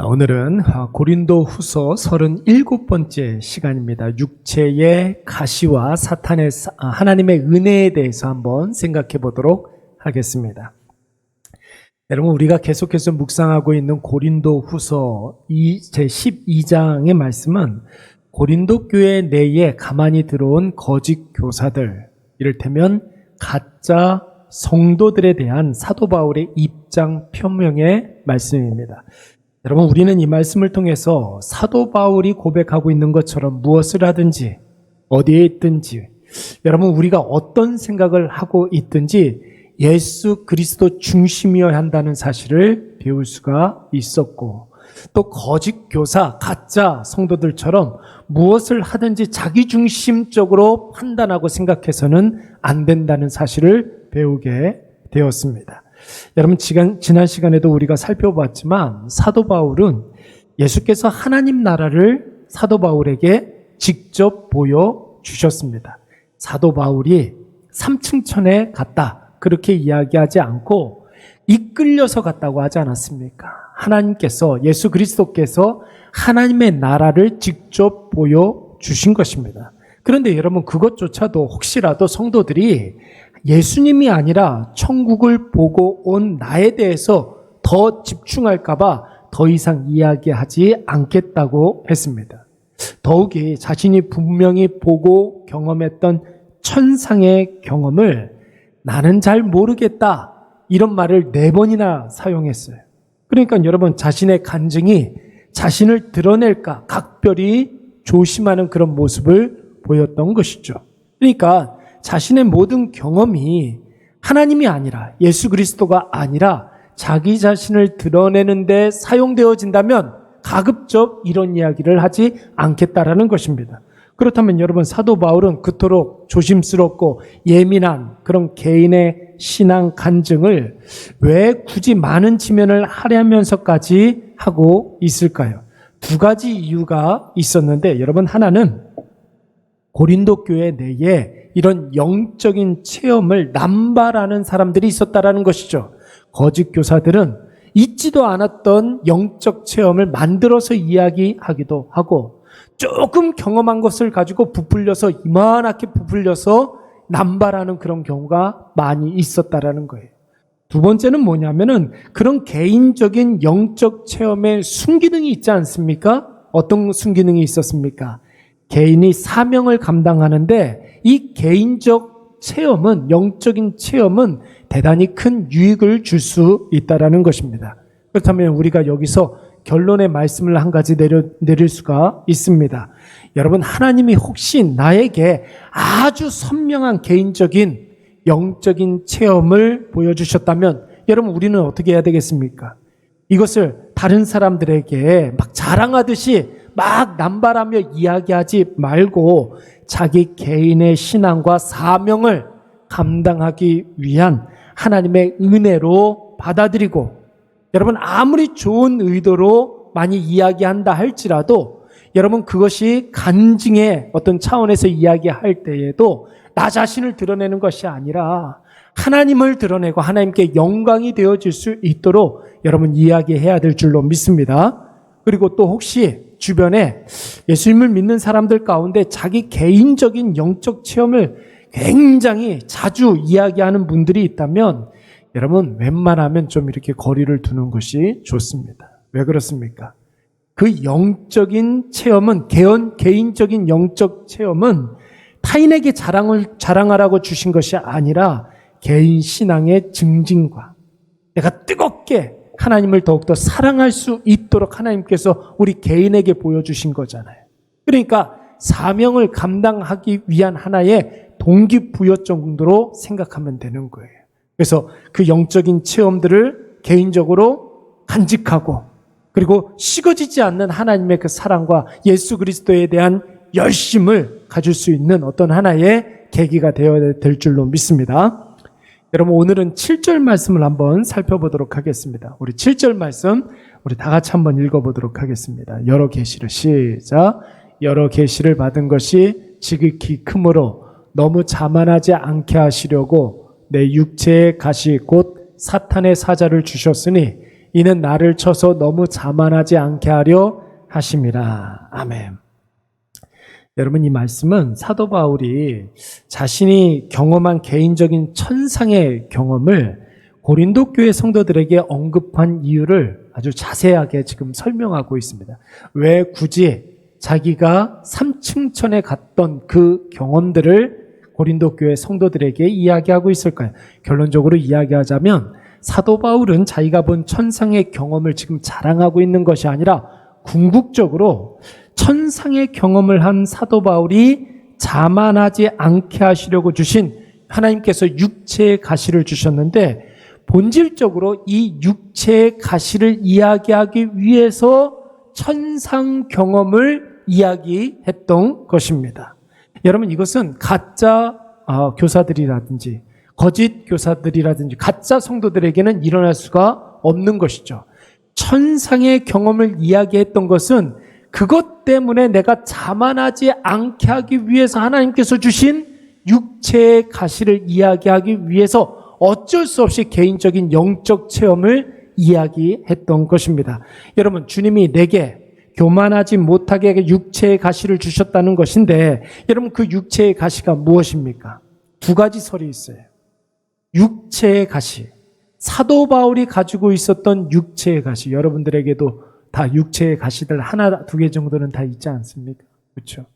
오늘은 고린도 후서 37번째 시간입니다. 육체의 가시와 사탄의 하나님의 은혜에 대해서 한번 생각해 보도록 하겠습니다. 여러분, 우리가 계속해서 묵상하고 있는 고린도 후서 제12장의 말씀은 고린도 교회 내에 가만히 들어온 거짓 교사들, 이를테면 가짜 성도들에 대한 사도 바울의 입장 표명의 말씀입니다. 여러분, 우리는 이 말씀을 통해서 사도 바울이 고백하고 있는 것처럼 무엇을 하든지 어디에 있든지, 여러분, 우리가 어떤 생각을 하고 있든지 예수 그리스도 중심이어야 한다는 사실을 배울 수가 있었고, 또 거짓 교사, 가짜 성도들처럼 무엇을 하든지 자기중심적으로 판단하고 생각해서는 안 된다는 사실을 배우게 되었습니다. 여러분, 지난 시간에도 우리가 살펴봤지만 사도 바울은 예수께서 하나님 나라를 사도 바울에게 직접 보여주셨습니다. 사도 바울이 3층 천에 갔다, 그렇게 이야기하지 않고 이끌려서 갔다고 하지 않았습니까? 하나님께서, 예수 그리스도께서 하나님의 나라를 직접 보여주신 것입니다. 그런데 여러분, 그것조차도 혹시라도 성도들이 예수님이 아니라 천국을 보고 온 나에 대해서 더 집중할까봐 더 이상 이야기하지 않겠다고 했습니다. 더욱이 자신이 분명히 보고 경험했던 천상의 경험을 나는 잘 모르겠다, 이런 말을 4번이나 사용했어요. 그러니까 여러분, 자신의 간증이 자신을 드러낼까 각별히 조심하는 그런 모습을 보였던 것이죠. 그러니까 자신의 모든 경험이 하나님이 아니라, 예수 그리스도가 아니라 자기 자신을 드러내는 데 사용되어진다면 가급적 이런 이야기를 하지 않겠다라는 것입니다. 그렇다면 여러분, 사도 바울은 그토록 조심스럽고 예민한 그런 개인의 신앙 간증을 왜 굳이 많은 지면을 하려면서까지 하고 있을까요? 2가지 이유가 있었는데, 여러분, 하나는 고린도 교회 내에 이런 영적인 체험을 남발하는 사람들이 있었다라는 것이죠. 거짓 교사들은 있지도 않았던 영적 체험을 만들어서 이야기하기도 하고, 조금 경험한 것을 가지고 부풀려서, 이만하게 부풀려서 남발하는 그런 경우가 많이 있었다라는 거예요. 2번째는 뭐냐면은 그런 개인적인 영적 체험의 순기능이 있지 않습니까? 어떤 순기능이 있었습니까? 개인이 사명을 감당하는데 이 개인적 체험은, 영적인 체험은 대단히 큰 유익을 줄 수 있다라는 것입니다. 그렇다면 우리가 여기서 결론의 말씀을 한 가지 내릴 수가 있습니다. 여러분, 하나님이 혹시 나에게 아주 선명한 개인적인 영적인 체험을 보여주셨다면, 여러분, 우리는 어떻게 해야 되겠습니까? 이것을 다른 사람들에게 막 자랑하듯이 막 남발하며 이야기하지 말고 자기 개인의 신앙과 사명을 감당하기 위한 하나님의 은혜로 받아들이고, 여러분, 아무리 좋은 의도로 많이 이야기한다 할지라도 여러분, 그것이 간증의 어떤 차원에서 이야기할 때에도 나 자신을 드러내는 것이 아니라 하나님을 드러내고 하나님께 영광이 되어질 수 있도록 여러분 이야기해야 될 줄로 믿습니다. 그리고 또 혹시 주변에 예수님을 믿는 사람들 가운데 자기 개인적인 영적 체험을 굉장히 자주 이야기하는 분들이 있다면, 여러분, 웬만하면 좀 이렇게 거리를 두는 것이 좋습니다. 왜 그렇습니까? 그 영적인 체험은, 개인적인 영적 체험은 타인에게 자랑하라고 주신 것이 아니라 개인 신앙의 증진과 내가 뜨겁게 하나님을 더욱더 사랑할 수 있도록 하나님께서 우리 개인에게 보여주신 거잖아요. 그러니까 사명을 감당하기 위한 하나의 동기부여 정도로 생각하면 되는 거예요. 그래서 그 영적인 체험들을 개인적으로 간직하고, 그리고 식어지지 않는 하나님의 그 사랑과 예수 그리스도에 대한 열심을 가질 수 있는 어떤 하나의 계기가 되어야 될 줄로 믿습니다. 여러분, 오늘은 7절 말씀을 한번 살펴보도록 하겠습니다. 우리 7절 말씀 우리 다 같이 한번 읽어보도록 하겠습니다. 여러 계시를, 시작. 여러 계시를 받은 것이 지극히 크므로 너무 자만하지 않게 하시려고 내 육체의 가시 곧 사탄의 사자를 주셨으니 이는 나를 쳐서 너무 자만하지 않게 하려 하심이라. 아멘. 여러분, 이 말씀은 사도 바울이 자신이 경험한 개인적인 천상의 경험을 고린도 교회 성도들에게 언급한 이유를 아주 자세하게 지금 설명하고 있습니다. 왜 굳이 자기가 삼층천에 갔던 그 경험들을 고린도 교회 성도들에게 이야기하고 있을까요? 결론적으로 이야기하자면 사도 바울은 자기가 본 천상의 경험을 지금 자랑하고 있는 것이 아니라 궁극적으로 천상의 경험을 한 사도 바울이 자만하지 않게 하시려고 주신 하나님께서 육체의 가시를 주셨는데, 본질적으로 이 육체의 가시를 이야기하기 위해서 천상 경험을 이야기했던 것입니다. 여러분, 이것은 가짜 교사들이라든지 거짓 교사들이라든지 가짜 성도들에게는 일어날 수가 없는 것이죠. 천상의 경험을 이야기했던 것은 그것 때문에 내가 자만하지 않게 하기 위해서 하나님께서 주신 육체의 가시를 이야기하기 위해서 어쩔 수 없이 개인적인 영적 체험을 이야기했던 것입니다. 여러분, 주님이 내게 교만하지 못하게 육체의 가시를 주셨다는 것인데, 여러분, 그 육체의 가시가 무엇입니까? 두 가지 설이 있어요. 육체의 가시, 사도 바울이 가지고 있었던 육체의 가시, 여러분들에게도 다 육체의 가시들 하나, 두 개 정도는 다 있지 않습니까? 그렇죠?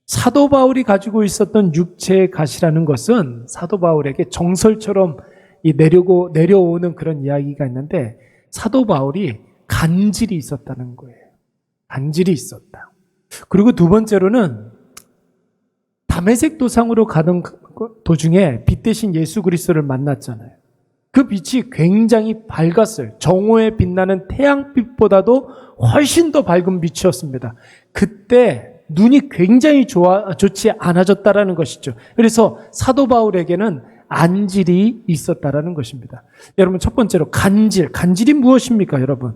사도 바울이 가지고 있었던 육체의 가시라는 것은 사도 바울에게 정설처럼 내려오는 그런 이야기가 있는데, 사도 바울이 간질이 있었다는 거예요. 간질이 있었다. 그리고 두 번째로는 다메섹 도상으로 가던 도중에 빛 대신 예수 그리스도를 만났잖아요. 그 빛이 굉장히 밝았어요. 정오에 빛나는 태양빛보다도 훨씬 더 밝은 빛이었습니다. 그때 눈이 굉장히 좋지 않아졌다라는 것이죠. 그래서 사도 바울에게는 안질이 있었다라는 것입니다. 여러분, 첫 번째로 간질이 무엇입니까, 여러분?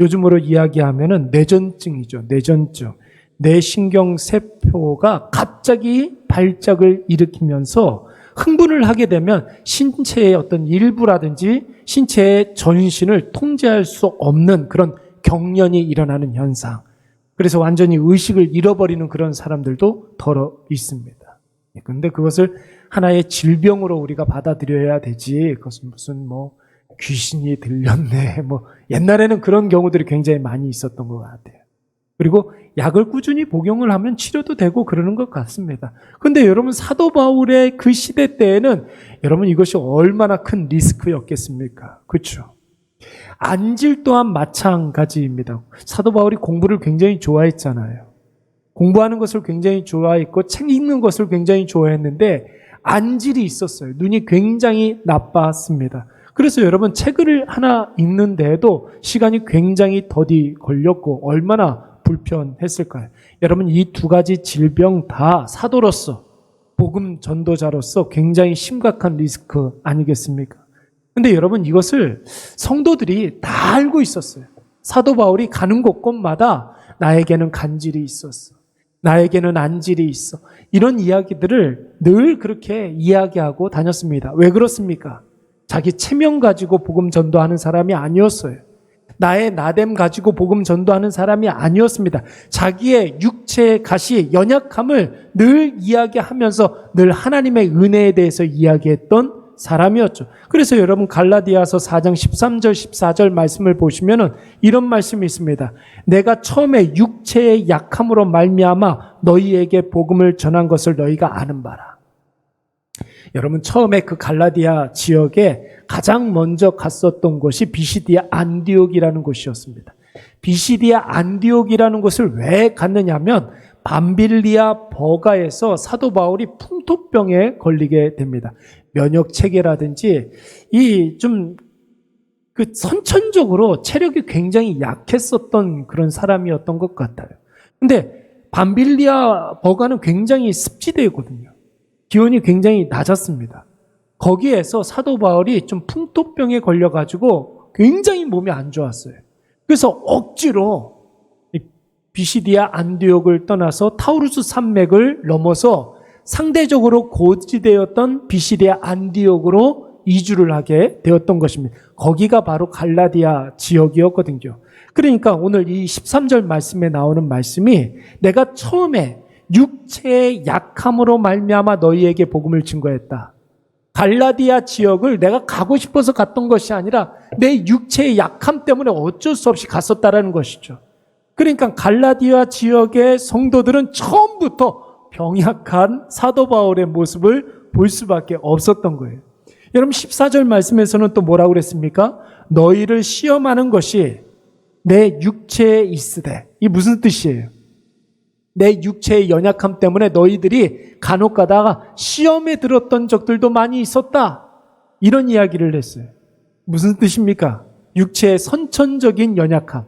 요즘으로 이야기하면은 뇌전증이죠. 뇌전증. 뇌신경세포가 갑자기 발작을 일으키면서 흥분을 하게 되면 신체의 어떤 일부라든지 신체의 전신을 통제할 수 없는 그런 경련이 일어나는 현상. 그래서 완전히 의식을 잃어버리는 그런 사람들도 더러 있습니다. 그런데 그것을 하나의 질병으로 우리가 받아들여야 되지, 그것은 무슨 귀신이 들렸네, 옛날에는 그런 경우들이 굉장히 많이 있었던 것 같아요. 그리고 약을 꾸준히 복용을 하면 치료도 되고 그러는 것 같습니다. 그런데 여러분, 사도 바울의 그 시대 때에는 여러분, 이것이 얼마나 큰 리스크였겠습니까? 그렇죠? 안질 또한 마찬가지입니다. 사도 바울이 공부를 굉장히 좋아했잖아요. 공부하는 것을 굉장히 좋아했고 책 읽는 것을 굉장히 좋아했는데 안질이 있었어요. 눈이 굉장히 나빴습니다. 그래서 여러분, 책을 하나 읽는데도 시간이 굉장히 더디 걸렸고 얼마나 불편했을까요? 여러분, 이 두 가지 질병 다 사도로서, 복음 전도자로서 굉장히 심각한 리스크 아니겠습니까? 근데 여러분, 이것을 성도들이 다 알고 있었어요. 사도 바울이 가는 곳곳마다 나에게는 간질이 있었어, 나에게는 안질이 있어, 이런 이야기들을 늘 그렇게 이야기하고 다녔습니다. 왜 그렇습니까? 자기 체면 가지고 복음 전도하는 사람이 아니었어요. 나의 나됨 가지고 복음 전도하는 사람이 아니었습니다. 자기의 육체의 가시, 연약함을 늘 이야기하면서 늘 하나님의 은혜에 대해서 이야기했던 사람이었죠. 그래서 여러분, 갈라디아서 4장 13절 14절 말씀을 보시면은 이런 말씀이 있습니다. 내가 처음에 육체의 약함으로 말미암아 너희에게 복음을 전한 것을 너희가 아는 바라. 여러분, 처음에 그 갈라디아 지역에 가장 먼저 갔었던 곳이 비시디아 안디옥이라는 곳이었습니다. 비시디아 안디옥이라는 곳을 왜 갔느냐면 밤빌리아 버가에서 사도 바울이 풍토병에 걸리게 됩니다. 면역 체계라든지 선천적으로 체력이 굉장히 약했었던 그런 사람이었던 것 같아요. 근데 밤빌리아 버가는 굉장히 습지대거든요. 기온이 굉장히 낮았습니다. 거기에서 사도 바울이 좀 풍토병에 걸려가지고 굉장히 몸이 안 좋았어요. 그래서 억지로 비시디아 안디옥을 떠나서 타우루스 산맥을 넘어서 상대적으로 고지대였던 비시디아 안디옥으로 이주를 하게 되었던 것입니다. 거기가 바로 갈라디아 지역이었거든요. 그러니까 오늘 이 13절 말씀에 나오는 말씀이 내가 처음에 육체의 약함으로 말미암아 너희에게 복음을 증거했다. 갈라디아 지역을 내가 가고 싶어서 갔던 것이 아니라 내 육체의 약함 때문에 어쩔 수 없이 갔었다라는 것이죠. 그러니까 갈라디아 지역의 성도들은 처음부터 병약한 사도 바울의 모습을 볼 수밖에 없었던 거예요. 여러분 14절 말씀에서는 또 뭐라고 그랬습니까? 너희를 시험하는 것이 내 육체에 있으되. 이 무슨 뜻이에요? 내 육체의 연약함 때문에 너희들이 간혹 가다가 시험에 들었던 적들도 많이 있었다. 이런 이야기를 했어요. 무슨 뜻입니까? 육체의 선천적인 연약함.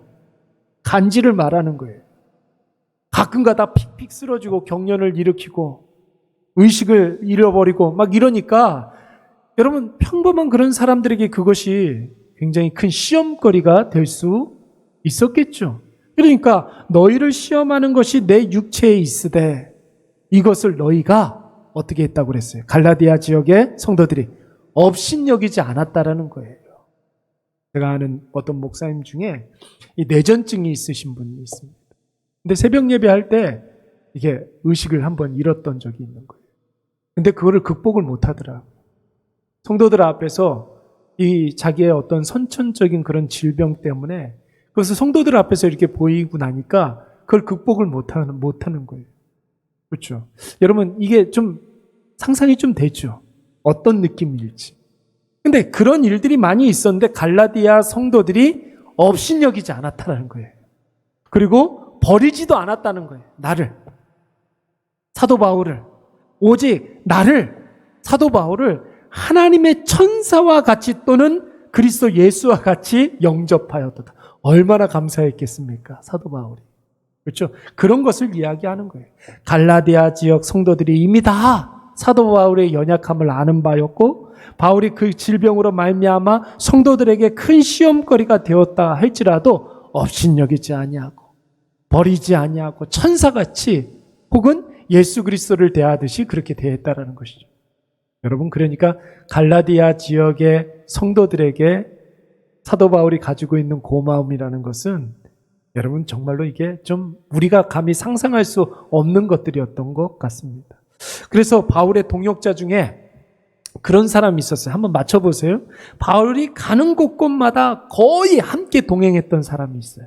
간지를 말하는 거예요. 가끔 가다 픽픽 쓰러지고 경련을 일으키고 의식을 잃어버리고 막 이러니까 여러분 평범한 그런 사람들에게 그것이 굉장히 큰 시험거리가 될 수 있었겠죠. 그러니까 너희를 시험하는 것이 내 육체에 있으되 이것을 너희가 어떻게 했다고 그랬어요? 갈라디아 지역의 성도들이 업신여기지 않았다라는 거예요. 제가 아는 어떤 목사님 중에 이 뇌전증이 있으신 분이 있습니다. 근데 새벽 예배할 때 이게 의식을 한번 잃었던 적이 있는 거예요. 근데 그거를 극복을 못 하더라고요. 성도들 앞에서 이 자기의 어떤 선천적인 그런 질병 때문에 그것을 성도들 앞에서 이렇게 보이고 나니까 그걸 극복을 못 하는 거예요. 그렇죠. 여러분, 이게 좀 상상이 좀 되죠. 어떤 느낌일지. 근데 그런 일들이 많이 있었는데 갈라디아 성도들이 업신여기지 않았다는 거예요. 그리고 버리지도 않았다는 거예요. 나를. 사도 바울을. 오직 나를, 사도 바울을 하나님의 천사와 같이 또는 그리스도 예수와 같이 영접하였다. 얼마나 감사했겠습니까? 사도 바울이. 그렇죠? 그런 것을 이야기하는 거예요. 갈라디아 지역 성도들이 이미 다 사도 바울의 연약함을 아는 바였고 바울이 그 질병으로 말미암아 성도들에게 큰 시험거리가 되었다 할지라도 업신여기지 아니하고 버리지 아니하고 천사같이 혹은 예수 그리스도를 대하듯이 그렇게 대했다라는 것이죠. 여러분, 그러니까 갈라디아 지역의 성도들에게 사도 바울이 가지고 있는 고마움이라는 것은 여러분 정말로 이게 좀 우리가 감히 상상할 수 없는 것들이었던 것 같습니다. 그래서 바울의 동역자 중에 그런 사람이 있었어요. 한번 맞춰보세요. 바울이 가는 곳곳마다 거의 함께 동행했던 사람이 있어요.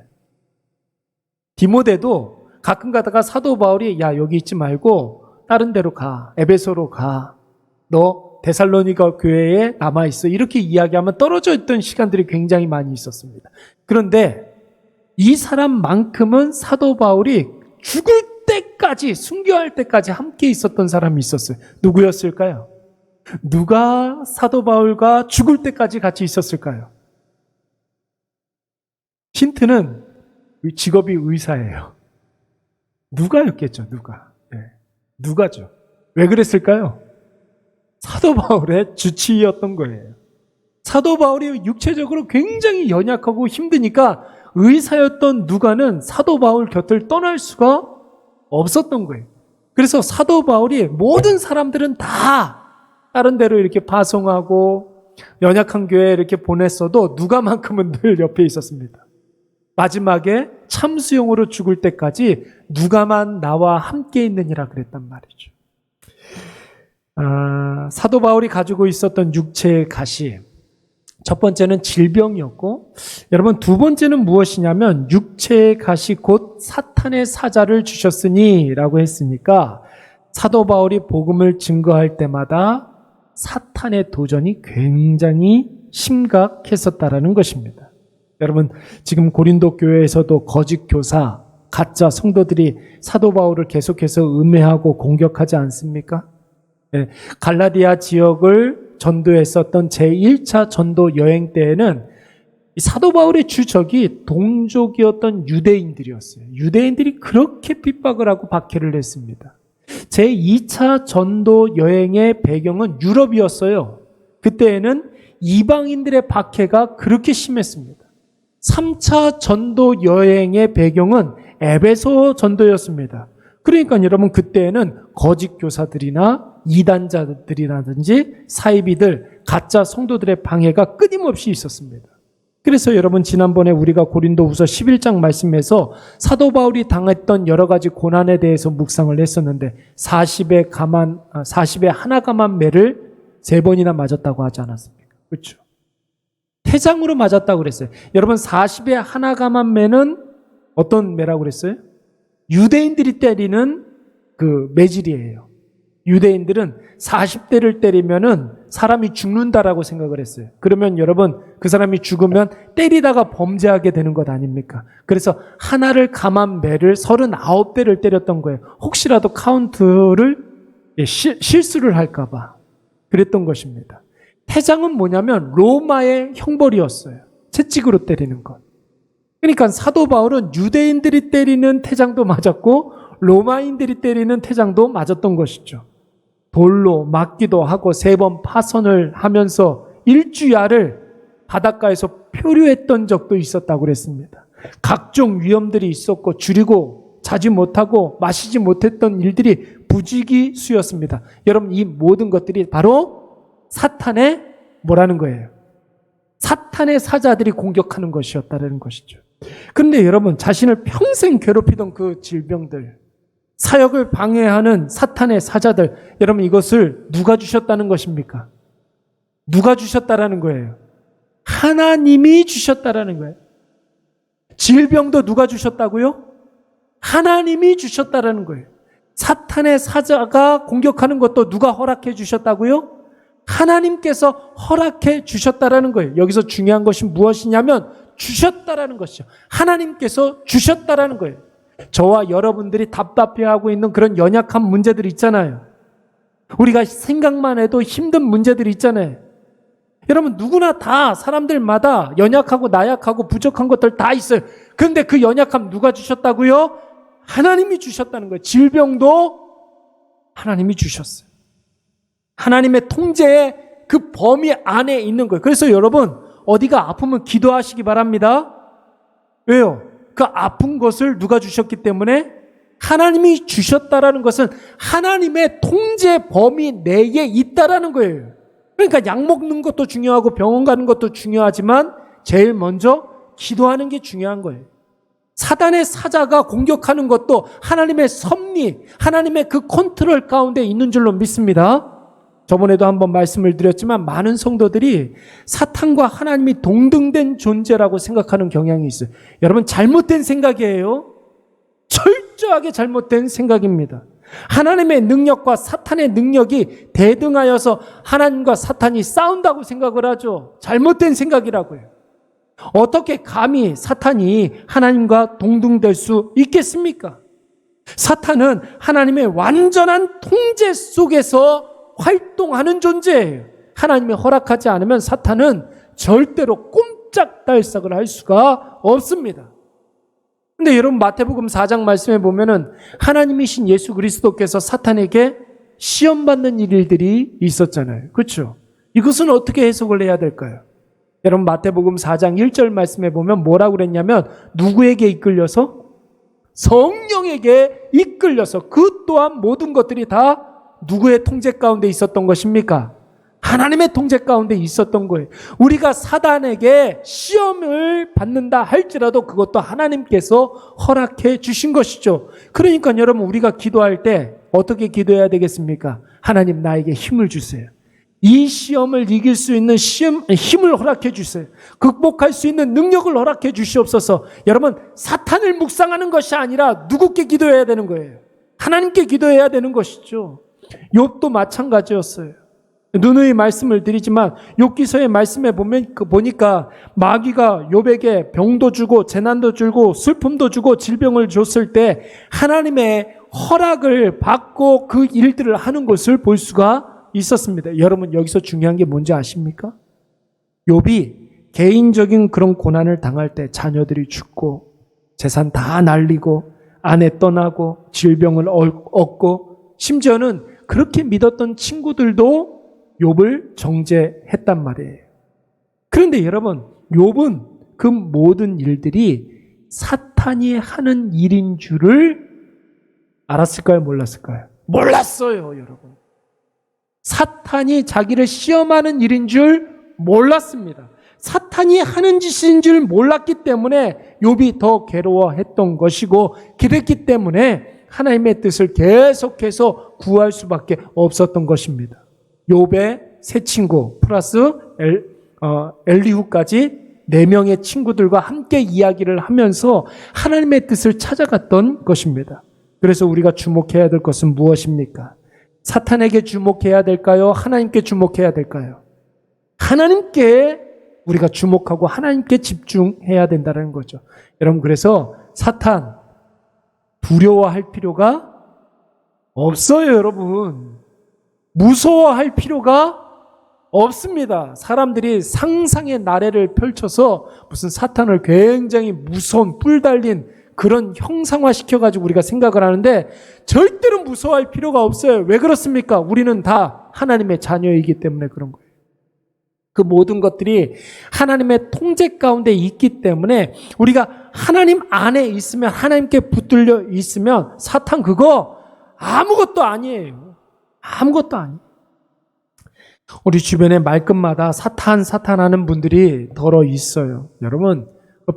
디모데도 가끔 가다가 사도 바울이 야 여기 있지 말고 다른 데로 가. 에베소로 가. 너 데살로니가 교회에 남아있어. 이렇게 이야기하면 떨어져 있던 시간들이 굉장히 많이 있었습니다. 그런데 이 사람만큼은 사도 바울이 죽을 때까지, 순교할 때까지 함께 있었던 사람이 있었어요. 누구였을까요? 누가 사도 바울과 죽을 때까지 같이 있었을까요? 힌트는 직업이 의사예요. 누가였겠죠, 누가. 네. 누가죠. 왜 그랬을까요? 사도 바울의 주치의였던 거예요. 사도 바울이 육체적으로 굉장히 연약하고 힘드니까 의사였던 누가는 사도 바울 곁을 떠날 수가 없었던 거예요. 그래서 사도 바울이 모든 사람들은 다 다른 데로 이렇게 파송하고 연약한 교회에 이렇게 보냈어도 누가만큼은 늘 옆에 있었습니다. 마지막에 참수용으로 죽을 때까지 누가만 나와 함께 있느니라 그랬단 말이죠. 사도 바울이 가지고 있었던 육체의 가시, 첫 번째는 질병이었고, 여러분 두 번째는 무엇이냐면 육체의 가시 곧 사탄의 사자를 주셨으니 라고 했으니까 사도 바울이 복음을 증거할 때마다 사탄의 도전이 굉장히 심각했었다라는 것입니다. 여러분 지금 고린도 교회에서도 거짓 교사, 가짜 성도들이 사도 바울을 계속해서 음해하고 공격하지 않습니까? 네, 갈라디아 지역을 전도했었던 제1차 전도 여행 때에는 사도 바울의 주적이 동족이었던 유대인들이었어요. 유대인들이 그렇게 핍박을 하고 박해를 했습니다. 제2차 전도 여행의 배경은 유럽이었어요. 그때에는 이방인들의 박해가 그렇게 심했습니다. 3차 전도 여행의 배경은 에베소 전도였습니다. 그러니까 여러분 그때에는 거짓 교사들이나 이단자들이라든지 사이비들 가짜 성도들의 방해가 끊임없이 있었습니다. 그래서 여러분 지난번에 우리가 고린도후서 11장 말씀에서 사도 바울이 당했던 여러 가지 고난에 대해서 묵상을 했었는데 40에 하나 감한 매를 3번이나 맞았다고 하지 않았습니까? 그렇죠? 태장으로 맞았다고 그랬어요. 여러분 40에 하나 감한 매는 어떤 매라고 그랬어요? 유대인들이 때리는 그 매질이에요. 유대인들은 40대를 때리면은 사람이 죽는다라고 생각을 했어요. 그러면 여러분 그 사람이 죽으면 때리다가 범죄하게 되는 것 아닙니까? 그래서 하나를 감한 매를 39대를 때렸던 거예요. 혹시라도 카운트를 실수를 할까 봐 그랬던 것입니다. 태장은 뭐냐면 로마의 형벌이었어요. 채찍으로 때리는 것. 그러니까 사도 바울은 유대인들이 때리는 태장도 맞았고 로마인들이 때리는 태장도 맞았던 것이죠. 돌로 맞기도 하고 3번 파선을 하면서 일주야를 바닷가에서 표류했던 적도 있었다고 그랬습니다. 각종 위험들이 있었고 줄이고 자지 못하고 마시지 못했던 일들이 부지기수였습니다. 여러분 이 모든 것들이 바로 사탄의 뭐라는 거예요? 사탄의 사자들이 공격하는 것이었다는 것이죠. 그런데 여러분 자신을 평생 괴롭히던 그 질병들, 사역을 방해하는 사탄의 사자들, 여러분 이것을 누가 주셨다는 것입니까? 누가 주셨다라는 거예요? 하나님이 주셨다라는 거예요. 질병도 누가 주셨다고요? 하나님이 주셨다라는 거예요. 사탄의 사자가 공격하는 것도 누가 허락해 주셨다고요? 하나님께서 허락해 주셨다라는 거예요. 여기서 중요한 것이 무엇이냐면 주셨다라는 것이죠. 하나님께서 주셨다라는 거예요. 저와 여러분들이 답답해하고 있는 그런 연약한 문제들 있잖아요. 우리가 생각만 해도 힘든 문제들이 있잖아요. 여러분 누구나 다 사람들마다 연약하고 나약하고 부족한 것들 다 있어요. 그런데 그 연약함 누가 주셨다고요? 하나님이 주셨다는 거예요. 질병도 하나님이 주셨어요. 하나님의 통제의 그 범위 안에 있는 거예요. 그래서 여러분 어디가 아프면 기도하시기 바랍니다. 왜요? 그 아픈 것을 누가 주셨기 때문에 하나님이 주셨다라는 것은 하나님의 통제 범위 내에 있다라는 거예요. 그러니까 약 먹는 것도 중요하고 병원 가는 것도 중요하지만 제일 먼저 기도하는 게 중요한 거예요. 사단의 사자가 공격하는 것도 하나님의 섭리, 하나님의 그 컨트롤 가운데 있는 줄로 믿습니다. 저번에도 한번 말씀을 드렸지만 많은 성도들이 사탄과 하나님이 동등된 존재라고 생각하는 경향이 있어요. 여러분 잘못된 생각이에요. 철저하게 잘못된 생각입니다. 하나님의 능력과 사탄의 능력이 대등하여서 하나님과 사탄이 싸운다고 생각을 하죠. 잘못된 생각이라고요. 어떻게 감히 사탄이 하나님과 동등될 수 있겠습니까? 사탄은 하나님의 완전한 통제 속에서 활동하는 존재예요. 하나님이 허락하지 않으면 사탄은 절대로 꼼짝달싹을 할 수가 없습니다. 근데 여러분 마태복음 4장 말씀에 보면은 하나님이신 예수 그리스도께서 사탄에게 시험받는 일들이 있었잖아요. 그렇죠? 이것은 어떻게 해석을 해야 될까요? 여러분 마태복음 4장 1절 말씀에 보면 뭐라고 그랬냐면 누구에게 이끌려서? 성령에게 이끌려서 그 또한 모든 것들이 다 누구의 통제 가운데 있었던 것입니까? 하나님의 통제 가운데 있었던 거예요. 우리가 사단에게 시험을 받는다 할지라도 그것도 하나님께서 허락해 주신 것이죠. 그러니까 여러분 우리가 기도할 때 어떻게 기도해야 되겠습니까? 하나님 나에게 힘을 주세요. 이 시험을 이길 수 있는 힘을 허락해 주세요. 극복할 수 있는 능력을 허락해 주시옵소서. 여러분 사탄을 묵상하는 것이 아니라 누구께 기도해야 되는 거예요? 하나님께 기도해야 되는 것이죠. 욥도 마찬가지였어요. 누누이 말씀을 드리지만 욥기서의 말씀에 보니까 마귀가 욥에게 병도 주고 재난도 주고 슬픔도 주고 질병을 줬을 때 하나님의 허락을 받고 그 일들을 하는 것을 볼 수가 있었습니다. 여러분 여기서 중요한 게 뭔지 아십니까? 욥이 개인적인 그런 고난을 당할 때 자녀들이 죽고 재산 다 날리고 아내 떠나고 질병을 얻고 심지어는 그렇게 믿었던 친구들도 욥을 정죄했단 말이에요. 그런데 여러분, 욥은 그 모든 일들이 사탄이 하는 일인 줄을 알았을까요? 몰랐을까요? 몰랐어요, 여러분. 사탄이 자기를 시험하는 일인 줄 몰랐습니다. 사탄이 하는 짓인 줄 몰랐기 때문에 욥이 더 괴로워했던 것이고, 그랬기 때문에 하나님의 뜻을 계속해서 구할 수밖에 없었던 것입니다. 욥의 세 친구 플러스 엘리후까지 4명의 친구들과 함께 이야기를 하면서 하나님의 뜻을 찾아갔던 것입니다. 그래서 우리가 주목해야 될 것은 무엇입니까? 사탄에게 주목해야 될까요? 하나님께 주목해야 될까요? 하나님께 우리가 주목하고 하나님께 집중해야 된다는 거죠. 여러분, 그래서 사탄 두려워할 필요가 없어요, 여러분. 무서워할 필요가 없습니다. 사람들이 상상의 나래를 펼쳐서 무슨 사탄을 굉장히 무서운 뿔 달린 그런 형상화시켜가지고 우리가 생각을 하는데 절대로 무서워할 필요가 없어요. 왜 그렇습니까? 우리는 다 하나님의 자녀이기 때문에 그런 거예요. 그 모든 것들이 하나님의 통제 가운데 있기 때문에 우리가 하나님 안에 있으면, 하나님께 붙들려 있으면 사탄 그거 아무것도 아니에요. 아무것도 아니에요. 우리 주변에 말끝마다 사탄 하는 분들이 덜어 있어요. 여러분,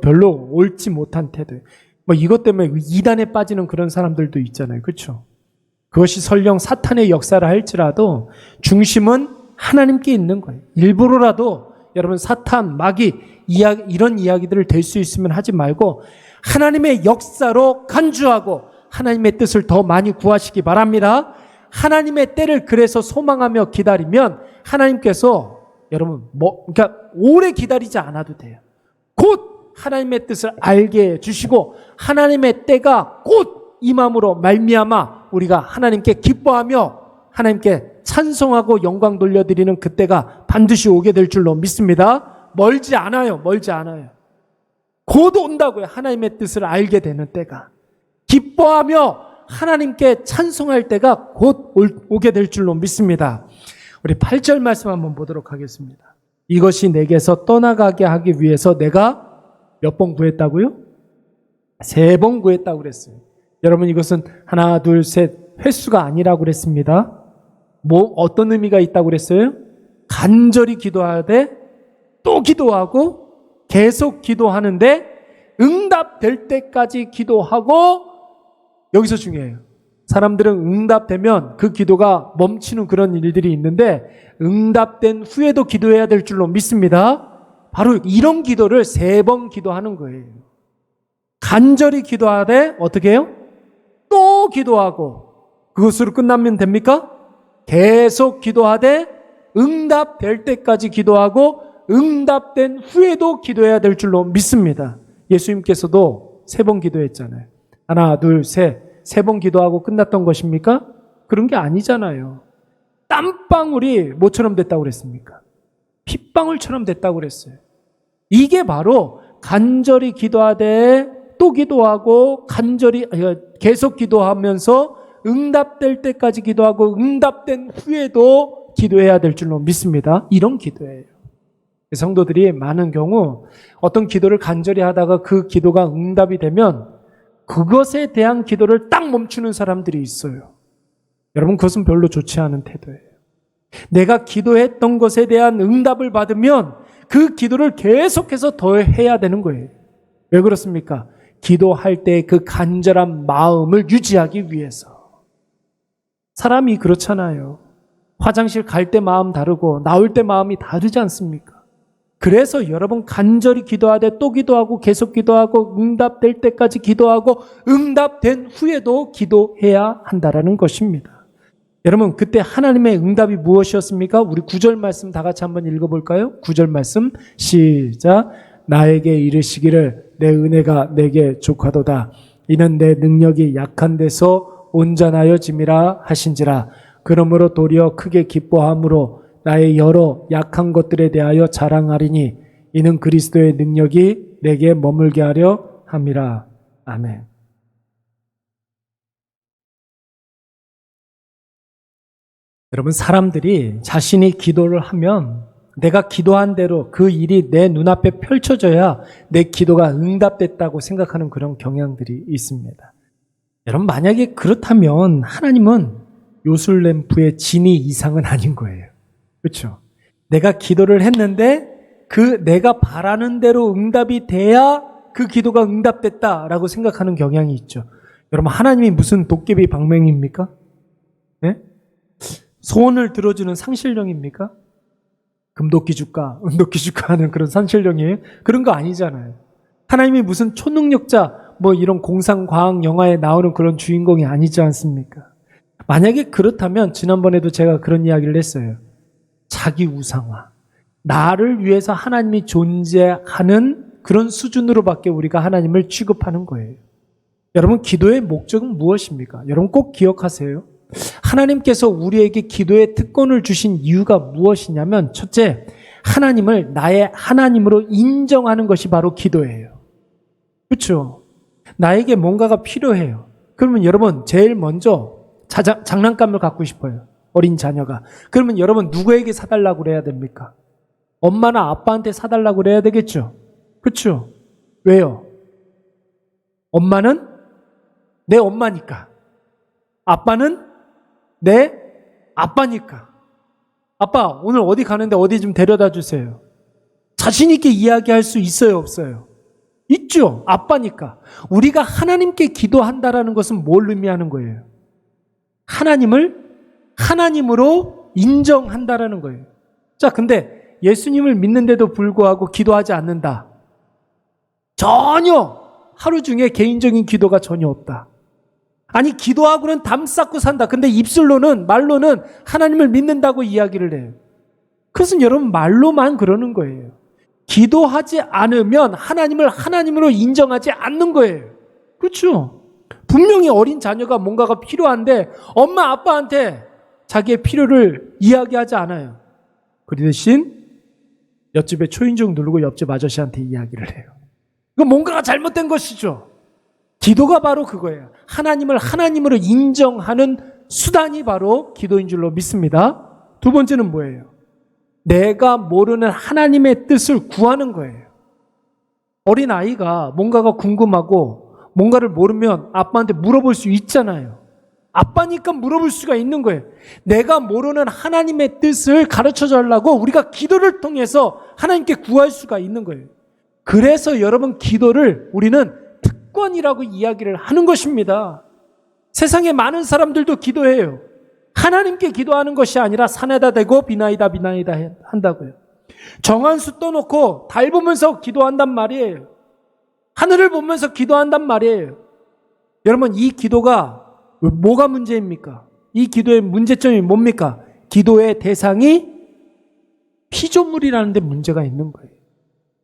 별로 옳지 못한 태도예요. 이것 때문에 이단에 빠지는 그런 사람들도 있잖아요. 그렇죠? 그것이 설령 사탄의 역사를 할지라도 중심은 하나님께 있는 거예요. 일부러라도 여러분 사탄, 마귀 이런 이야기들을 될 수 있으면 하지 말고 하나님의 역사로 간주하고 하나님의 뜻을 더 많이 구하시기 바랍니다. 하나님의 때를 그래서 소망하며 기다리면 하나님께서 여러분 그러니까 오래 기다리지 않아도 돼요. 곧 하나님의 뜻을 알게 해주시고 하나님의 때가 곧 임함으로 말미암아 우리가 하나님께 기뻐하며 하나님께 찬송하고 영광 돌려드리는 그때가 반드시 오게 될 줄로 믿습니다. 멀지 않아요. 멀지 않아요. 곧 온다고요. 하나님의 뜻을 알게 되는 때가. 기뻐하며 하나님께 찬송할 때가 곧 오게 될 줄로 믿습니다. 우리 8절 말씀 한번 보도록 하겠습니다. 이것이 내게서 떠나가게 하기 위해서 내가 몇 번 구했다고요? 3번 구했다고 그랬어요. 여러분, 이것은 하나, 둘, 셋 횟수가 아니라고 그랬습니다. 어떤 의미가 있다고 그랬어요? 간절히 기도하되 또 기도하고 계속 기도하는데 응답될 때까지 기도하고, 여기서 중요해요. 사람들은 응답되면 그 기도가 멈추는 그런 일들이 있는데 응답된 후에도 기도해야 될 줄로 믿습니다. 바로 이런 기도를 3번 기도하는 거예요. 간절히 기도하되 어떻게 해요? 또 기도하고, 그것으로 끝나면 됩니까? 계속 기도하되 응답될 때까지 기도하고 응답된 후에도 기도해야 될 줄로 믿습니다. 예수님께서도 3번 기도했잖아요. 하나, 둘, 셋. 3번 기도하고 끝났던 것입니까? 그런 게 아니잖아요. 땀방울이 뭐처럼 됐다고 그랬습니까? 핏방울처럼 됐다고 그랬어요. 이게 바로 간절히 기도하되 또 기도하고 간절히 계속 기도하면서 응답될 때까지 기도하고 응답된 후에도 기도해야 될 줄로 믿습니다. 이런 기도예요. 성도들이 많은 경우 어떤 기도를 간절히 하다가 그 기도가 응답이 되면 그것에 대한 기도를 딱 멈추는 사람들이 있어요. 여러분, 그것은 별로 좋지 않은 태도예요. 내가 기도했던 것에 대한 응답을 받으면 그 기도를 계속해서 더 해야 되는 거예요. 왜 그렇습니까? 기도할 때 그 간절한 마음을 유지하기 위해서. 사람이 그렇잖아요. 화장실 갈 때 마음 다르고 나올 때 마음이 다르지 않습니까? 그래서 여러분, 간절히 기도하되 또 기도하고 계속 기도하고 응답될 때까지 기도하고 응답된 후에도 기도해야 한다라는 것입니다. 여러분, 그때 하나님의 응답이 무엇이었습니까? 우리 9절 말씀 다 같이 한번 읽어볼까요? 9절 말씀 시작. 나에게 이르시기를 내 은혜가 내게 족하도다. 이는 내 능력이 약한 데서 온전하여 짐이라 하신지라. 그러므로 도리어 크게 기뻐함으로 나의 여러 약한 것들에 대하여 자랑하리니 이는 그리스도의 능력이 내게 머물게 하려 함이라. 아멘. 여러분, 사람들이 자신이 기도를 하면 내가 기도한 대로 그 일이 내 눈앞에 펼쳐져야 내 기도가 응답됐다고 생각하는 그런 경향들이 있습니다. 여러분, 만약에 그렇다면 하나님은 요술램프의 지니 이상은 아닌 거예요. 그렇죠? 내가 기도를 했는데 그 내가 바라는 대로 응답이 돼야 그 기도가 응답됐다라고 생각하는 경향이 있죠. 여러분, 하나님이 무슨 도깨비 방맹입니까? 네? 소원을 들어주는 상실령입니까? 금도끼 줄까, 은도끼 줄까 하는 그런 상실령이에요? 그런 거 아니잖아요. 하나님이 무슨 초능력자, 뭐 이런 공상과학 영화에 나오는 그런 주인공이 아니지 않습니까? 만약에 그렇다면 지난번에도 제가 그런 이야기를 했어요. 자기 우상화. 나를 위해서 하나님이 존재하는 그런 수준으로밖에 우리가 하나님을 취급하는 거예요. 여러분, 기도의 목적은 무엇입니까? 여러분 꼭 기억하세요. 하나님께서 우리에게 기도의 특권을 주신 이유가 무엇이냐면, 첫째, 하나님을 나의 하나님으로 인정하는 것이 바로 기도예요. 그렇죠? 나에게 뭔가가 필요해요. 그러면 여러분, 제일 먼저 장난감을 갖고 싶어요. 어린 자녀가. 그러면 여러분, 누구에게 사달라고 그래야 됩니까? 엄마나 아빠한테 사달라고 그래야 되겠죠? 그렇죠? 왜요? 엄마는 내 엄마니까. 아빠는 내 아빠니까. 아빠, 오늘 어디 가는데 어디 좀 데려다 주세요. 자신 있게 이야기할 수 있어요, 없어요? 있죠. 아빠니까. 우리가 하나님께 기도한다라는 것은 뭘 의미하는 거예요? 하나님을 하나님으로 인정한다라는 거예요. 자, 근데 예수님을 믿는데도 불구하고 기도하지 않는다. 전혀 하루 중에 개인적인 기도가 전혀 없다. 아니, 기도하고는 담 쌓고 산다. 근데 입술로는, 말로는 하나님을 믿는다고 이야기를 해요. 그것은 여러분 말로만 그러는 거예요. 기도하지 않으면 하나님을 하나님으로 인정하지 않는 거예요. 그렇죠? 분명히 어린 자녀가 뭔가가 필요한데 엄마 아빠한테 자기의 필요를 이야기하지 않아요. 그 대신 옆집에 초인종 누르고 옆집 아저씨한테 이야기를 해요. 이건 뭔가가 잘못된 것이죠. 기도가 바로 그거예요. 하나님을 하나님으로 인정하는 수단이 바로 기도인 줄로 믿습니다. 두 번째는 뭐예요? 내가 모르는 하나님의 뜻을 구하는 거예요. 어린 아이가 뭔가가 궁금하고 뭔가를 모르면 아빠한테 물어볼 수 있잖아요. 아빠니까 물어볼 수가 있는 거예요. 내가 모르는 하나님의 뜻을 가르쳐 달라고 우리가 기도를 통해서 하나님께 구할 수가 있는 거예요. 그래서 여러분, 기도를 우리는 특권이라고 이야기를 하는 것입니다. 세상에 많은 사람들도 기도해요. 하나님께 기도하는 것이 아니라 산에다 대고 비나이다 비나이다 한다고요. 정한수 떠놓고 달 보면서 기도한단 말이에요. 하늘을 보면서 기도한단 말이에요. 여러분, 이 기도가 뭐가 문제입니까? 이 기도의 문제점이 뭡니까? 기도의 대상이 피조물이라는 데 문제가 있는 거예요.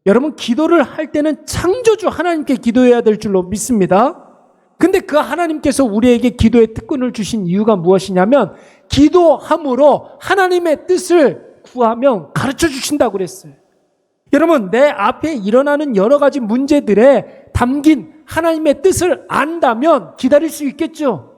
여러분, 기도를 할 때는 창조주 하나님께 기도해야 될 줄로 믿습니다. 근데 그 하나님께서 우리에게 기도의 특권을 주신 이유가 무엇이냐면, 기도함으로 하나님의 뜻을 구하면 가르쳐 주신다고 그랬어요. 여러분, 내 앞에 일어나는 여러 가지 문제들에 담긴 하나님의 뜻을 안다면 기다릴 수 있겠죠.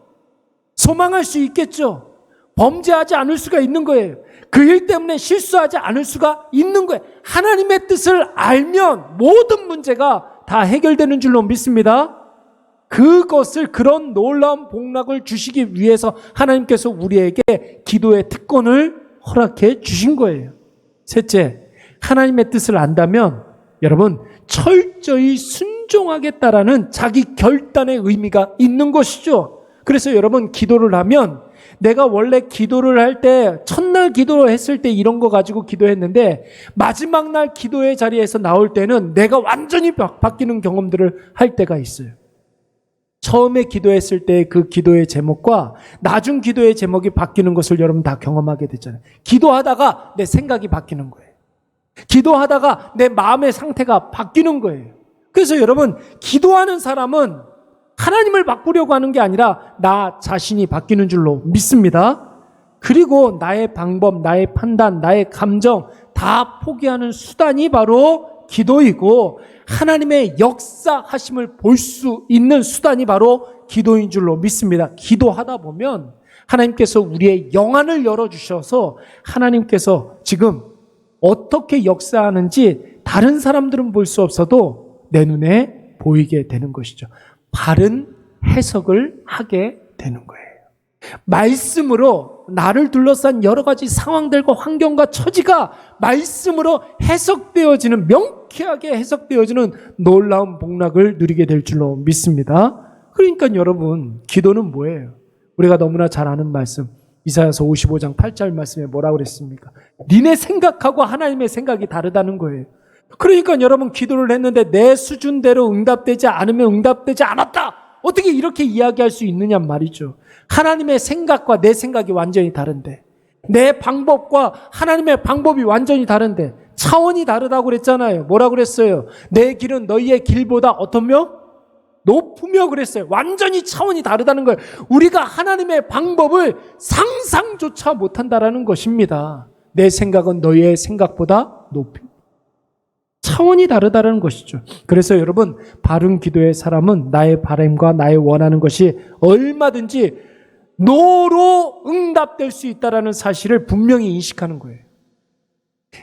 소망할 수 있겠죠. 범죄하지 않을 수가 있는 거예요. 그 일 때문에 실수하지 않을 수가 있는 거예요. 하나님의 뜻을 알면 모든 문제가 다 해결되는 줄로 믿습니다. 그것을, 그런 놀라운 복락을 주시기 위해서 하나님께서 우리에게 기도의 특권을 허락해 주신 거예요. 셋째, 하나님의 뜻을 안다면 여러분, 철저히 순종하겠다라는 자기 결단의 의미가 있는 것이죠. 그래서 여러분, 기도를 하면, 내가 원래 기도를 할 때, 첫날 기도를 했을 때 이런 거 가지고 기도했는데 마지막 날 기도의 자리에서 나올 때는 내가 완전히 바뀌는 경험들을 할 때가 있어요. 처음에 기도했을 때 그 기도의 제목과 나중 기도의 제목이 바뀌는 것을 여러분 다 경험하게 되잖아요. 기도하다가 내 생각이 바뀌는 거예요. 기도하다가 내 마음의 상태가 바뀌는 거예요. 그래서 여러분, 기도하는 사람은 하나님을 바꾸려고 하는 게 아니라 나 자신이 바뀌는 줄로 믿습니다. 그리고 나의 방법, 나의 판단, 나의 감정 다 포기하는 수단이 바로 기도이고, 하나님의 역사하심을 볼 수 있는 수단이 바로 기도인 줄로 믿습니다. 기도하다 보면 하나님께서 우리의 영안을 열어주셔서 하나님께서 지금 어떻게 역사하는지 다른 사람들은 볼 수 없어도 내 눈에 보이게 되는 것이죠. 바른 해석을 하게 되는 거예요. 말씀으로 나를 둘러싼 여러 가지 상황들과 환경과 처지가 말씀으로 해석되어지는, 명쾌하게 해석되어지는 놀라운 복락을 누리게 될 줄로 믿습니다. 그러니까 여러분, 기도는 뭐예요? 우리가 너무나 잘 아는 말씀, 이사야서 55장 8절 말씀에 뭐라고 그랬습니까? 니네 생각하고 하나님의 생각이 다르다는 거예요. 그러니까 여러분, 기도를 했는데 내 수준대로 응답되지 않으면 응답되지 않았다, 어떻게 이렇게 이야기할 수 있느냐 말이죠. 하나님의 생각과 내 생각이 완전히 다른데, 내 방법과 하나님의 방법이 완전히 다른데, 차원이 다르다고 그랬잖아요. 뭐라고 그랬어요? 내 길은 너희의 길보다 어떠며? 높으며 그랬어요. 완전히 차원이 다르다는 거예요. 우리가 하나님의 방법을 상상조차 못한다라는 것입니다. 내 생각은 너희의 생각보다 높이, 차원이 다르다는 것이죠. 그래서 여러분, 바른 기도의 사람은 나의 바람과 나의 원하는 것이 얼마든지 노로 응답될 수 있다는 사실을 분명히 인식하는 거예요.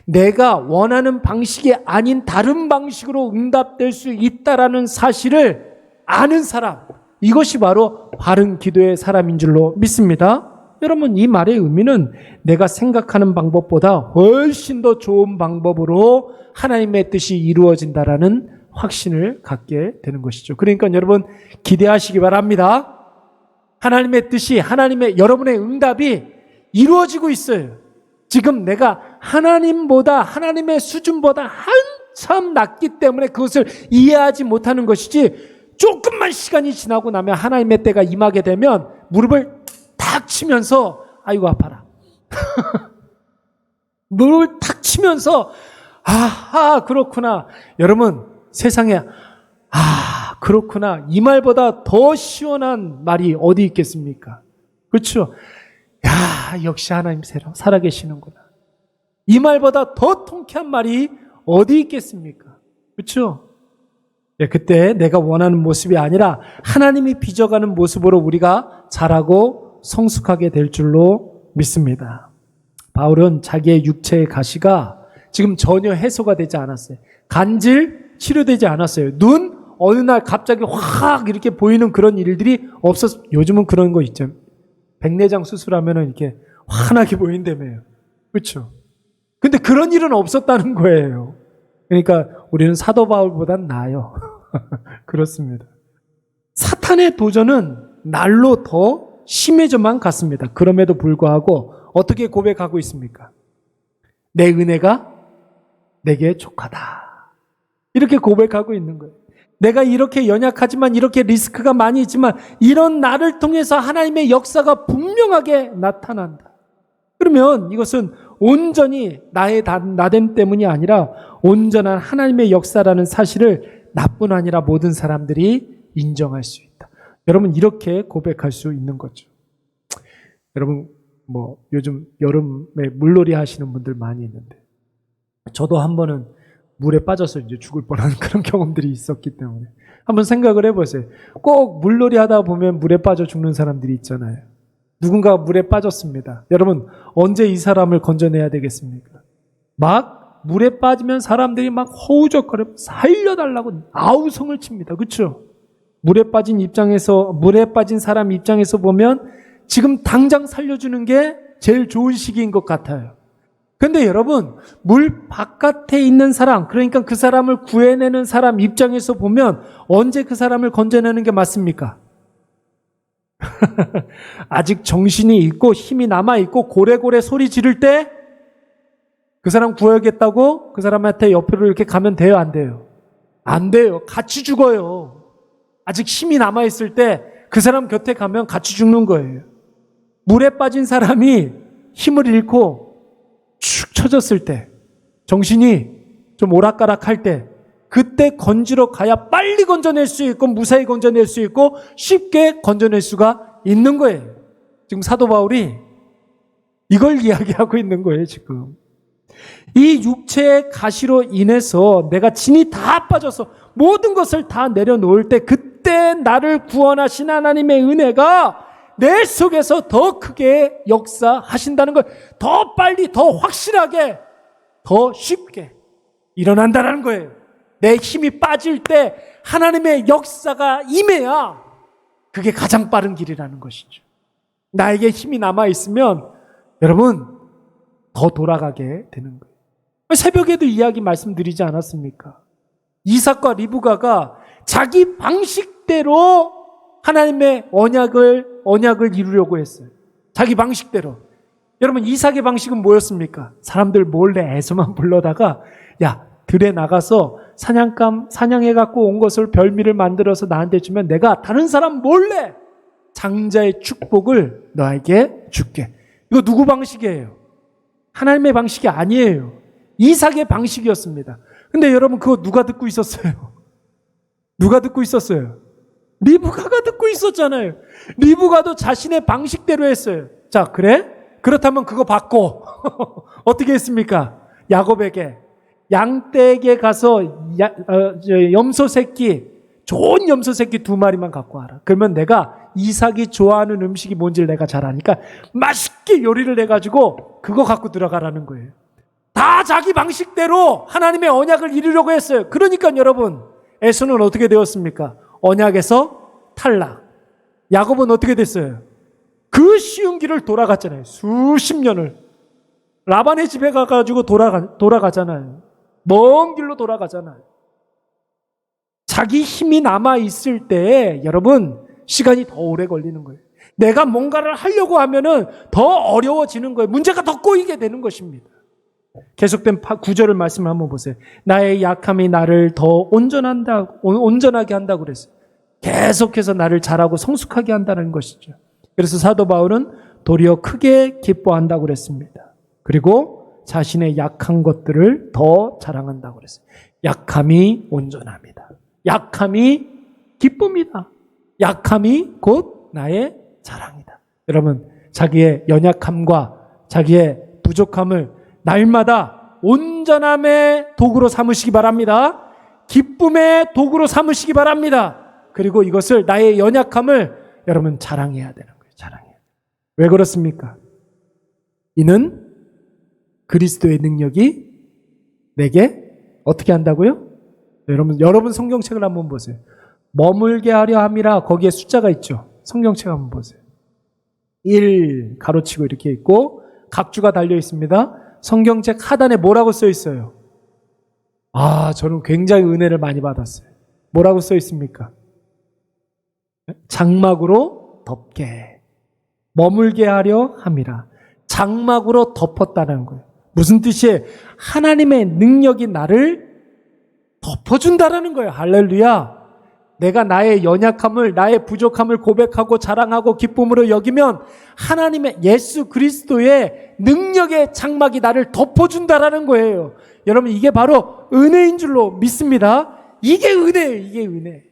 내가 원하는 방식이 아닌 다른 방식으로 응답될 수 있다는 사실을 아는 사람, 이것이 바로 바른 기도의 사람인 줄로 믿습니다. 여러분, 이 말의 의미는 내가 생각하는 방법보다 훨씬 더 좋은 방법으로 하나님의 뜻이 이루어진다라는 확신을 갖게 되는 것이죠. 그러니까 여러분, 기대하시기 바랍니다. 하나님의 뜻이, 여러분의 응답이 이루어지고 있어요. 지금 내가 하나님보다, 하나님의 수준보다 한참 낮기 때문에 그것을 이해하지 못하는 것이지, 조금만 시간이 지나고 나면 하나님의 때가 임하게 되면 무릎을 탁 치면서 아이고 아파라. 무릎을 탁 치면서 아하 그렇구나. 여러분, 세상에 그렇구나, 이 말보다 더 시원한 말이 어디 있겠습니까? 그렇죠? 야, 역시 하나님 살아계시는구나. 이 말보다 더 통쾌한 말이 어디 있겠습니까? 그렇죠? 그때 내가 원하는 모습이 아니라 하나님이 빚어가는 모습으로 우리가 자라고 성숙하게 될 줄로 믿습니다. 바울은 자기의 육체의 가시가 지금 전혀 해소가 되지 않았어요. 간질 치료되지 않았어요. 눈 어느 날 갑자기 확 이렇게 보이는 그런 일들이 없었어요. 요즘은 그런 거 있죠. 백내장 수술하면은 이렇게 환하게 보인다며요. 그렇죠? 근데 그런 일은 없었다는 거예요. 그러니까 우리는 사도 바울보단 나아요. 그렇습니다. 사탄의 도전은 날로 더 심해져만 갔습니다. 그럼에도 불구하고 어떻게 고백하고 있습니까? 내 은혜가 내게 족하다. 이렇게 고백하고 있는 거예요. 내가 이렇게 연약하지만, 이렇게 리스크가 많이 있지만, 이런 나를 통해서 하나님의 역사가 분명하게 나타난다. 그러면 이것은 온전히 나의 나됨 때문이 아니라 온전한 하나님의 역사라는 사실을 나뿐 아니라 모든 사람들이 인정할 수 있다. 여러분, 이렇게 고백할 수 있는 거죠. 여러분, 요즘 여름에 물놀이 하시는 분들 많이 있는데, 저도 한 번은 물에 빠져서 이제 죽을 뻔한 그런 경험들이 있었기 때문에 한번 생각을 해보세요. 꼭 물놀이 하다 보면 물에 빠져 죽는 사람들이 있잖아요. 누군가 물에 빠졌습니다. 여러분, 언제 이 사람을 건져내야 되겠습니까? 막 물에 빠지면 사람들이 막 허우적거려 살려달라고 아우성을 칩니다. 그렇죠? 물에 빠진 사람 입장에서 보면 지금 당장 살려주는 게 제일 좋은 시기인 것 같아요. 근데 여러분, 물 바깥에 있는 사람, 그러니까 그 사람을 구해내는 사람 입장에서 보면 언제 그 사람을 건져내는 게 맞습니까? 아직 정신이 있고 힘이 남아있고 고래고래 소리 지를 때 그 사람 구해야겠다고 그 사람한테 옆으로 이렇게 가면 돼요, 안 돼요? 안 돼요. 같이 죽어요. 아직 힘이 남아있을 때 그 사람 곁에 가면 같이 죽는 거예요. 물에 빠진 사람이 힘을 잃고 축 처졌을 때, 정신이 좀 오락가락할 때, 그때 건지러 가야 빨리 건져낼 수 있고 무사히 건져낼 수 있고 쉽게 건져낼 수가 있는 거예요. 지금 사도 바울이 이걸 이야기하고 있는 거예요, 지금. 이 육체의 가시로 인해서 내가 진이 다 빠져서 모든 것을 다 내려놓을 때, 그때 나를 구원하신 하나님의 은혜가 내 속에서 더 크게 역사하신다는 걸 더 빨리, 더 확실하게, 더 쉽게 일어난다는 거예요. 내 힘이 빠질 때 하나님의 역사가 임해야 그게 가장 빠른 길이라는 것이죠. 나에게 힘이 남아있으면 여러분 더 돌아가게 되는 거예요. 새벽에도 이야기 말씀드리지 않았습니까? 이삭과 리브가가 자기 방식대로 하나님의 언약을 이루려고 했어요. 자기 방식대로. 여러분 이삭의 방식은 뭐였습니까? 사람들 몰래 애서만 불러다가 야 들에 나가서 사냥해갖고 온 것을 별미를 만들어서 나한테 주면 내가 다른 사람 몰래 장자의 축복을 너에게 줄게. 이거 누구 방식이에요? 하나님의 방식이 아니에요. 이삭의 방식이었습니다. 근데 여러분 그거 누가 듣고 있었어요? 누가 듣고 있었어요? 리브가가 듣고 있었잖아요. 리브가도 자신의 방식대로 했어요. 자, 그래? 그렇다면 그거 받고 어떻게 했습니까? 야곱에게 양떼에게 가서 염소 새끼, 좋은 염소 새끼 2마리만 갖고 와라. 그러면 내가 이삭이 좋아하는 음식이 뭔지를 내가 잘 아니까 맛있게 요리를 해가지고 그거 갖고 들어가라는 거예요. 다 자기 방식대로 하나님의 언약을 이루려고 했어요. 그러니까 여러분 에서는 어떻게 되었습니까? 언약에서 탈락. 야곱은 어떻게 됐어요? 그 쉬운 길을 돌아갔잖아요. 수십 년을. 라반의 집에 가가지고 돌아가잖아요. 먼 길로 돌아가잖아요. 자기 힘이 남아있을 때 여러분 시간이 더 오래 걸리는 거예요. 내가 뭔가를 하려고 하면은 더 어려워지는 거예요. 문제가 더 꼬이게 되는 것입니다. 계속된 9절을 말씀을 한번 보세요. 나의 약함이 나를 더 온전하게 한다고 그랬어요. 계속해서 나를 잘하고 성숙하게 한다는 것이죠. 그래서 사도 바울은 도리어 크게 기뻐한다고 그랬습니다. 그리고 자신의 약한 것들을 더 자랑한다고 그랬어요. 약함이 온전합니다. 약함이 기쁨이다. 약함이 곧 나의 자랑이다. 여러분, 자기의 연약함과 자기의 부족함을 날마다 온전함의 도구로 삼으시기 바랍니다. 기쁨의 도구로 삼으시기 바랍니다. 그리고 이것을 나의 연약함을 여러분 자랑해야 되는 거예요. 자랑해야. 왜 그렇습니까? 이는 그리스도의 능력이 내게 어떻게 한다고요? 여러분 성경책을 한번 보세요. 머물게 하려 함이라 거기에 숫자가 있죠. 성경책 한번 보세요. 1 가로치고 이렇게 있고 각주가 달려 있습니다. 성경책 하단에 뭐라고 써 있어요? 저는 굉장히 은혜를 많이 받았어요. 뭐라고 써 있습니까? 장막으로 덮게. 머물게 하려 함이라. 장막으로 덮었다는 거예요. 무슨 뜻이에요? 하나님의 능력이 나를 덮어준다라는 거예요. 할렐루야. 내가 나의 연약함을, 나의 부족함을 고백하고 자랑하고 기쁨으로 여기면 하나님의 예수 그리스도의 능력의 장막이 나를 덮어준다라는 거예요. 여러분 이게 바로 은혜인 줄로 믿습니다. 이게 은혜예요. 이게 은혜.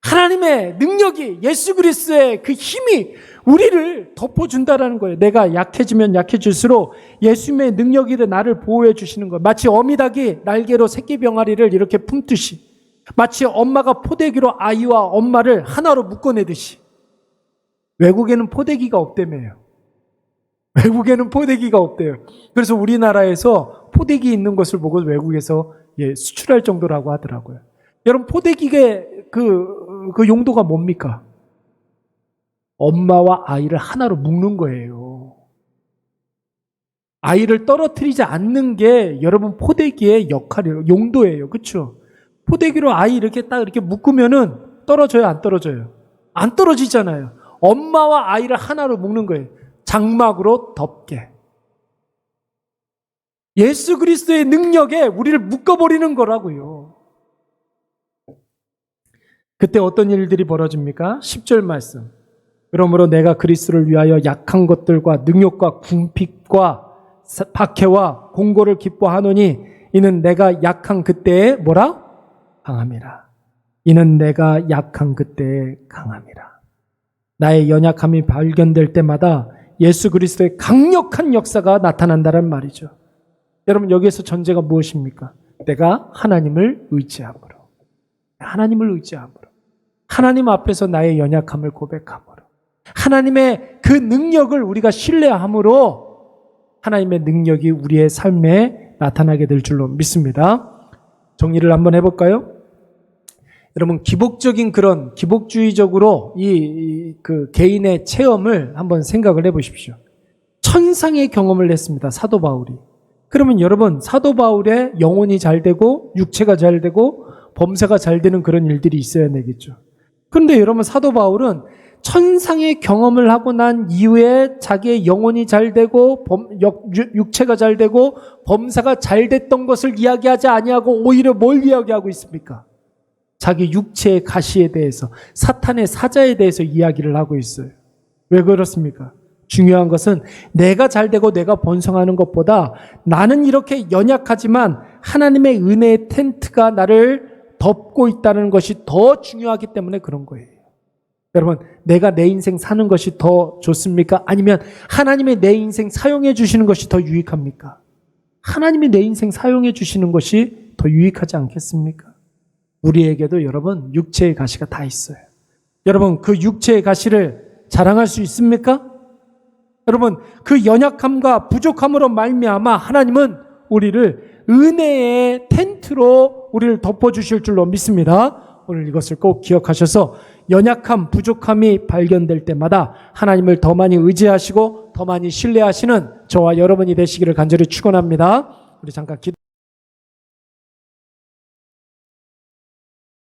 하나님의 능력이 예수 그리스도의 그 힘이 우리를 덮어준다라는 거예요. 내가 약해지면 약해질수록 예수님의 능력이 나를 보호해 주시는 거예요. 마치 어미닭이 날개로 새끼 병아리를 이렇게 품듯이, 마치 엄마가 포대기로 아이와 엄마를 하나로 묶어내듯이. 외국에는 포대기가 없다며요. 외국에는 포대기가 없대요. 그래서 우리나라에서 포대기 있는 것을 보고 외국에서 수출할 정도라고 하더라고요. 여러분 포대기의 그 용도가 뭡니까? 엄마와 아이를 하나로 묶는 거예요. 아이를 떨어뜨리지 않는 게 여러분 포대기의 역할이에요. 용도예요. 그렇죠? 포대기로 아이 이렇게 딱 이렇게 묶으면은 떨어져요, 안 떨어져요? 안 떨어지잖아요. 엄마와 아이를 하나로 묶는 거예요. 장막으로 덮게. 예수 그리스도의 능력에 우리를 묶어버리는 거라고요. 그때 어떤 일들이 벌어집니까? 10절 말씀. 그러므로 내가 그리스도를 위하여 약한 것들과 능욕과 궁핍과 박해와 공고를 기뻐하노니 이는 내가 약한 그때에 뭐라? 강함이라. 이는 내가 약한 그때에 강함이라. 나의 연약함이 발견될 때마다 예수 그리스도의 강력한 역사가 나타난다는 말이죠. 여러분 여기에서 전제가 무엇입니까? 내가 하나님을 의지함으로. 하나님을 의지함으로. 하나님 앞에서 나의 연약함을 고백함으로. 하나님의 그 능력을 우리가 신뢰함으로 하나님의 능력이 우리의 삶에 나타나게 될 줄로 믿습니다. 정리를 한번 해볼까요? 여러분 기복적인 그런 기복주의적으로 그 개인의 체험을 한번 생각을 해보십시오. 천상의 경험을 했습니다. 사도 바울이. 그러면 여러분 사도 바울의 영혼이 잘 되고 육체가 잘 되고 범사가 잘 되는 그런 일들이 있어야 되겠죠. 그런데 여러분 사도 바울은 천상의 경험을 하고 난 이후에 자기의 영혼이 잘 되고 육체가 잘 되고 범사가 잘 됐던 것을 이야기하지 아니하고 오히려 뭘 이야기하고 있습니까? 자기 육체의 가시에 대해서, 사탄의 사자에 대해서 이야기를 하고 있어요. 왜 그렇습니까? 중요한 것은 내가 잘 되고 내가 번성하는 것보다 나는 이렇게 연약하지만 하나님의 은혜의 텐트가 나를 덮고 있다는 것이 더 중요하기 때문에 그런 거예요. 여러분, 내가 내 인생 사는 것이 더 좋습니까? 아니면 하나님의 내 인생 사용해 주시는 것이 더 유익합니까? 하나님이 내 인생 사용해 주시는 것이 더 유익하지 않겠습니까? 우리에게도 여러분 육체의 가시가 다 있어요. 여러분 그 육체의 가시를 자랑할 수 있습니까? 여러분 그 연약함과 부족함으로 말미암아 하나님은 우리를 은혜의 텐트로 우리를 덮어주실 줄로 믿습니다. 오늘 이것을 꼭 기억하셔서 연약함, 부족함이 발견될 때마다 하나님을 더 많이 의지하시고 더 많이 신뢰하시는 저와 여러분이 되시기를 간절히 축원합니다. 우리 잠깐